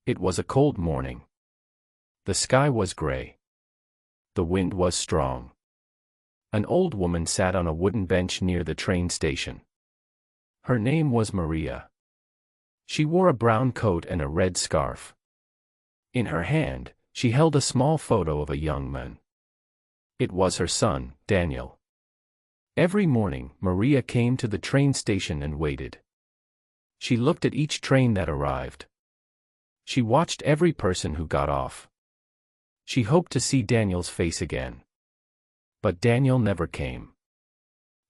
It was a cold morning. The sky was gray. The wind was strong. An old woman sat on a wooden bench near the train station. Her name was Maria. She wore a brown coat and a red scarf. In her hand, she held a small photo of a young man. It was her son, Daniel. Every morning, Maria came to the train station and waited. She looked at each train that arrived. She watched every person who got off. She hoped to see Daniel's face again. But Daniel never came.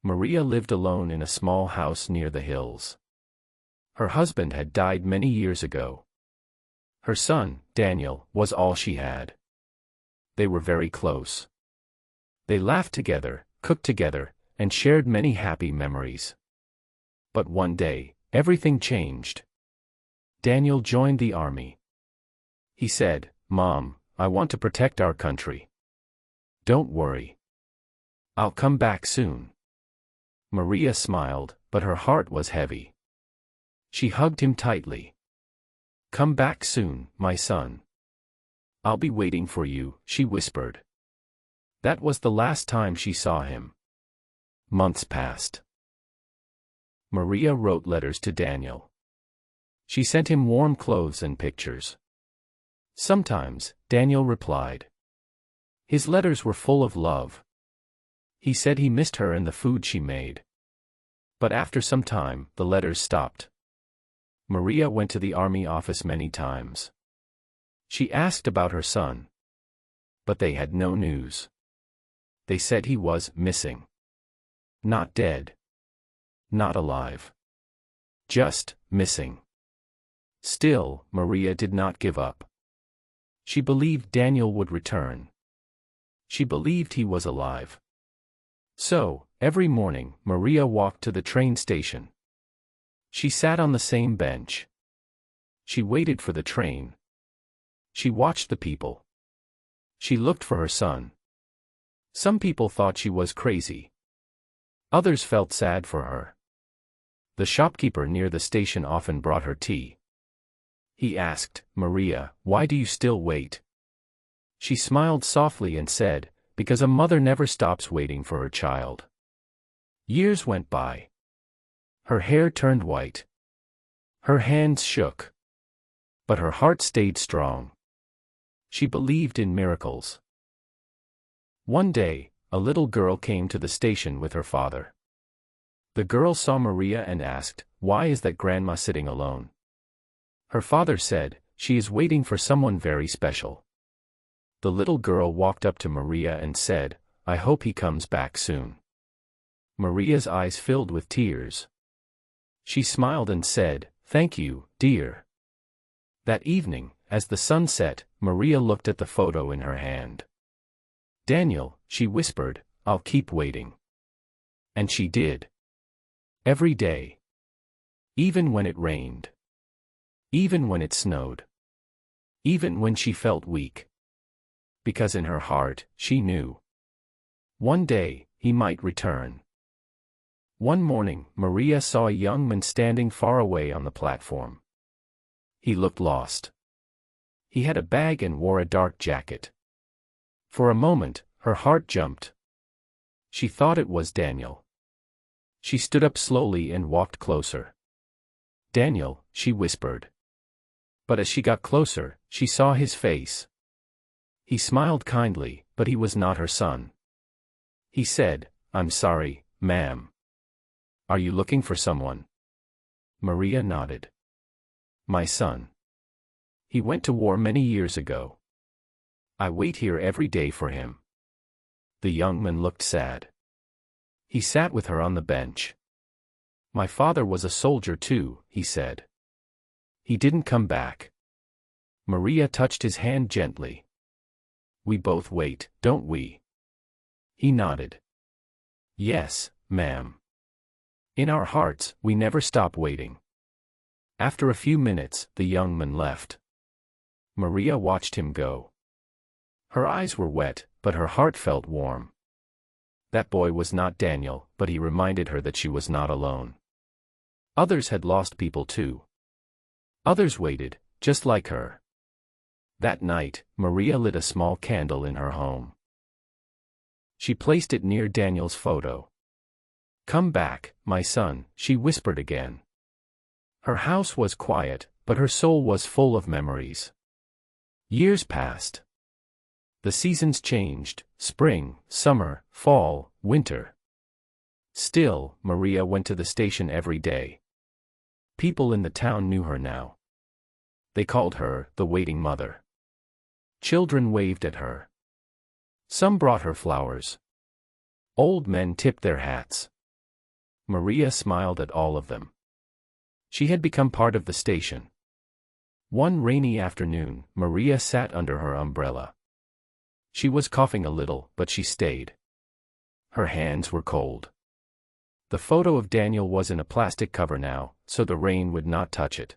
Maria lived alone in a small house near the hills. Her husband had died many years ago. Her son, Daniel, was all she had. They were very close. They laughed together, cooked together, and shared many happy memories. But one day, everything changed. Daniel joined the army. He said, "Mom, I want to protect our country. Don't worry. I'll come back soon." Maria smiled, but her heart was heavy. She hugged him tightly. "Come back soon, my son. I'll be waiting for you," she whispered. That was the last time she saw him. Months passed. Maria wrote letters to Daniel. She sent him warm clothes and pictures. Sometimes, Daniel replied. His letters were full of love. He said he missed her and the food she made. But after some time, the letters stopped. Maria went to the army office many times. She asked about her son. But they had no news. They said he was missing. Not dead. Not alive. Just missing. Still, Maria did not give up. She believed Daniel would return. She believed he was alive. So, every morning, Maria walked to the train station. She sat on the same bench. She waited for the train. She watched the people. She looked for her son. Some people thought she was crazy. Others felt sad for her. The shopkeeper near the station often brought her tea. He asked, "Maria, why do you still wait?" She smiled softly and said, "Because a mother never stops waiting for her child." Years went by. Her hair turned white. Her hands shook. But her heart stayed strong. She believed in miracles. One day, a little girl came to the station with her father. The girl saw Maria and asked, "Why is that grandma sitting alone?" Her father said, "She is waiting for someone very special." The little girl walked up to Maria and said, "I hope he comes back soon." Maria's eyes filled with tears. She smiled and said, "Thank you, dear." That evening, as the sun set, Maria looked at the photo in her hand. "Daniel," she whispered, "I'll keep waiting." And she did. Every day. Even when it rained. Even when it snowed. Even when she felt weak. Because in her heart, she knew. One day, he might return. One morning, Maria saw a young man standing far away on the platform. He looked lost. He had a bag and wore a dark jacket. For a moment, her heart jumped. She thought it was Daniel. She stood up slowly and walked closer. "Daniel," she whispered. But as she got closer, she saw his face. He smiled kindly, but he was not her son. He said, "I'm sorry, ma'am." "Are you looking for someone?" Maria nodded. "My son. He went to war many years ago. I wait here every day for him." The young man looked sad. He sat with her on the bench. "My father was a soldier too," he said. "He didn't come back." Maria touched his hand gently. "We both wait, don't we?" He nodded. "Yes, ma'am. In our hearts, we never stop waiting." After a few minutes, the young man left. Maria watched him go. Her eyes were wet, but her heart felt warm. That boy was not Daniel, but he reminded her that she was not alone. Others had lost people too. Others waited, just like her. That night, Maria lit a small candle in her home. She placed it near Daniel's photo. "Come back, my son," she whispered again. Her house was quiet, but her soul was full of memories. Years passed. The seasons changed: spring, summer, fall, winter. Still, Maria went to the station every day. People in the town knew her now. They called her the waiting mother. Children waved at her. Some brought her flowers. Old men tipped their hats. Maria smiled at all of them. She had become part of the station. One rainy afternoon, Maria sat under her umbrella. She was coughing a little, but she stayed. Her hands were cold. The photo of Daniel was in a plastic cover now, so the rain would not touch it.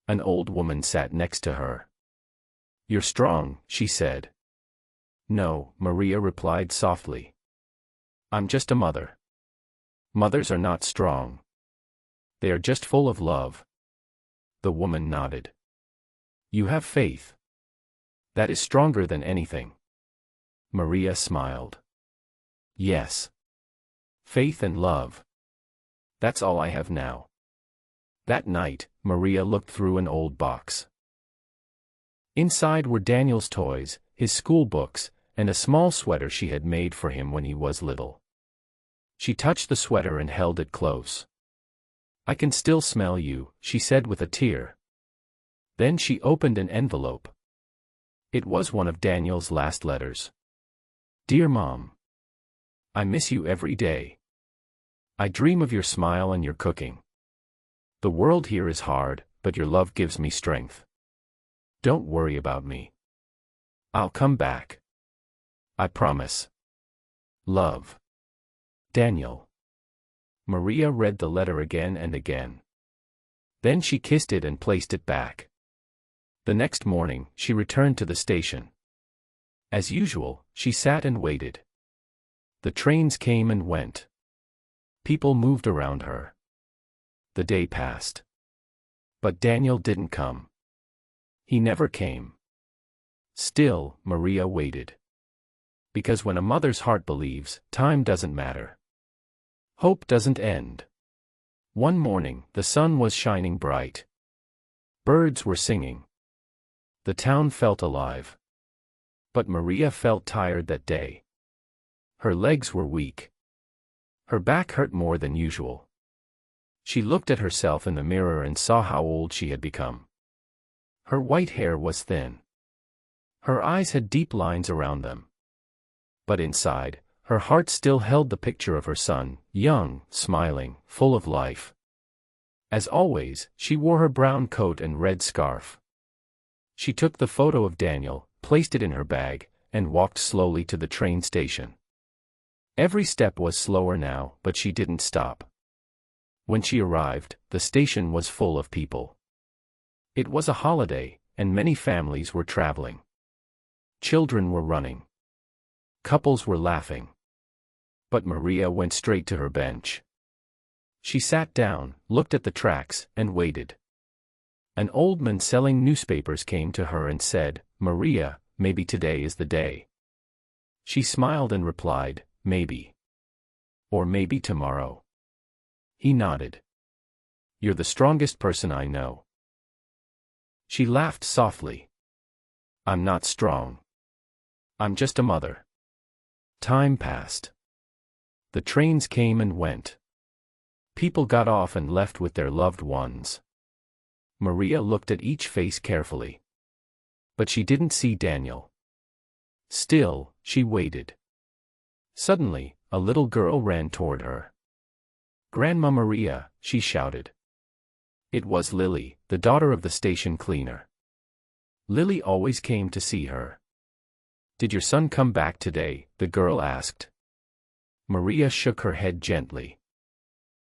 An old woman sat next to her. "You're strong," she said. "No," Maria replied softly. "I'm just a mother." "Mothers are not strong. They are just full of love." The woman nodded. "You have faith. That is stronger than anything." Maria smiled. "Yes. Faith and love. That's all I have now." That night, Maria looked through an old box. Inside were Daniel's toys, his school books, and a small sweater she had made for him when he was little. She touched the sweater and held it close. "I can still smell you," she said with a tear. Then she opened an envelope. It was one of Daniel's last letters. "Dear Mom, I miss you every day. I dream of your smile and your cooking. The world here is hard, but your love gives me strength. Don't worry about me. I'll come back. I promise. Love. Daniel." Maria read the letter again and again. Then she kissed it and placed it back. The next morning, she returned to the station. As usual, she sat and waited. The trains came and went. People moved around her. The day passed. But Daniel didn't come. He never came. Still, Maria waited. Because when a mother's heart believes, time doesn't matter. Hope doesn't end. One morning, the sun was shining bright. Birds were singing. The town felt alive. But Maria felt tired that day. Her legs were weak. Her back hurt more than usual. She looked at herself in the mirror and saw how old she had become. Her white hair was thin. Her eyes had deep lines around them. But inside, her heart still held the picture of her son, young, smiling, full of life. As always, she wore her brown coat and red scarf. She took the photo of Daniel, placed it in her bag, and walked slowly to the train station. Every step was slower now, but she didn't stop. When she arrived, the station was full of people. It was a holiday, and many families were traveling. Children were running. Couples were laughing. But Maria went straight to her bench. She sat down, looked at the tracks, and waited. An old man selling newspapers came to her and said, "Maria, maybe today is the day." She smiled and replied, "Maybe. Or maybe tomorrow." He nodded. "You're the strongest person I know." She laughed softly. "I'm not strong. I'm just a mother." Time passed. The trains came and went. People got off and left with their loved ones. Maria looked at each face carefully. But she didn't see Daniel. Still, she waited. Suddenly, a little girl ran toward her. "Grandma Maria," she shouted. It was Lily, the daughter of the station cleaner. Lily always came to see her. "Did your son come back today?" the girl asked. Maria shook her head gently.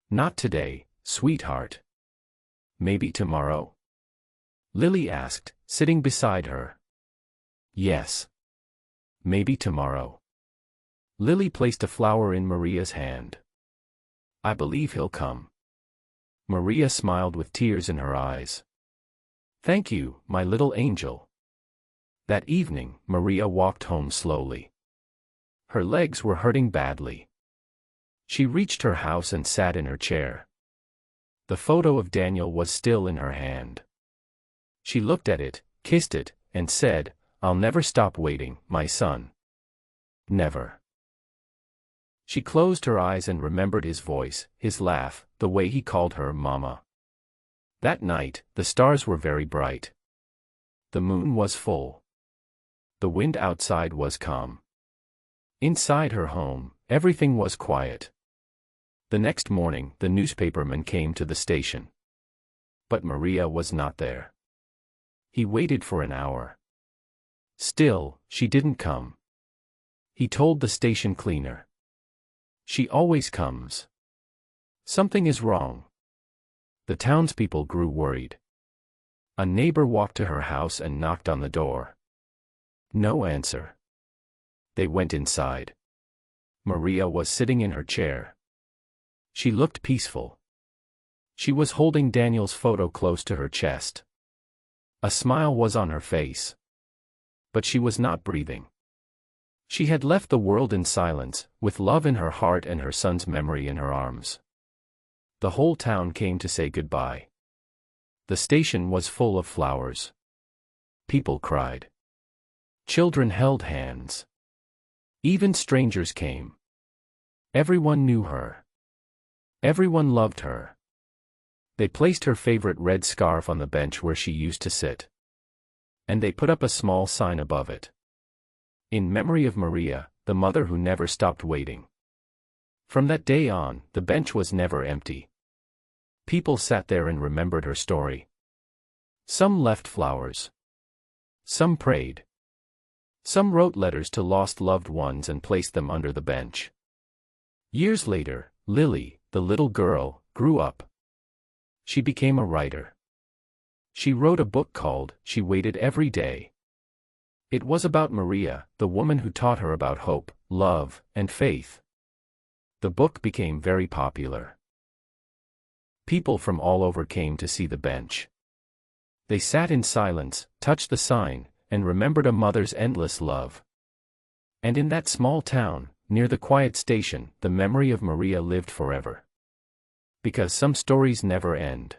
"Not today, sweetheart. Maybe tomorrow?" Lily asked, sitting beside her. "Yes. Maybe tomorrow." Lily placed a flower in Maria's hand. "I believe he'll come." Maria smiled with tears in her eyes. "Thank you, my little angel." That evening, Maria walked home slowly. Her legs were hurting badly. She reached her house and sat in her chair. The photo of Daniel was still in her hand. She looked at it, kissed it, and said, "I'll never stop waiting, my son. Never." She closed her eyes and remembered his voice, his laugh, the way he called her Mama. That night, the stars were very bright. The moon was full. The wind outside was calm. Inside her home, everything was quiet. The next morning, the newspaperman came to the station. But Maria was not there. He waited for an hour. Still, she didn't come. He told the station cleaner. "She always comes. Something is wrong." The townspeople grew worried. A neighbor walked to her house and knocked on the door. No answer. They went inside. Maria was sitting in her chair. She looked peaceful. She was holding Daniel's photo close to her chest. A smile was on her face. But she was not breathing. She had left the world in silence, with love in her heart and her son's memory in her arms. The whole town came to say goodbye. The station was full of flowers. People cried. Children held hands. Even strangers came. Everyone knew her. Everyone loved her. They placed her favorite red scarf on the bench where she used to sit. And they put up a small sign above it. In memory of Maria, the mother who never stopped waiting. From that day on, the bench was never empty. People sat there and remembered her story. Some left flowers. Some prayed. Some wrote letters to lost loved ones and placed them under the bench. Years later, Lily, the little girl, grew up. She became a writer. She wrote a book called She Waited Every Day. It was about Maria, the woman who taught her about hope, love, and faith. The book became very popular. People from all over came to see the bench. They sat in silence, touched the sign, and remembered a mother's endless love. And in that small town, near the quiet station, the memory of Maria lived forever. Because some stories never end.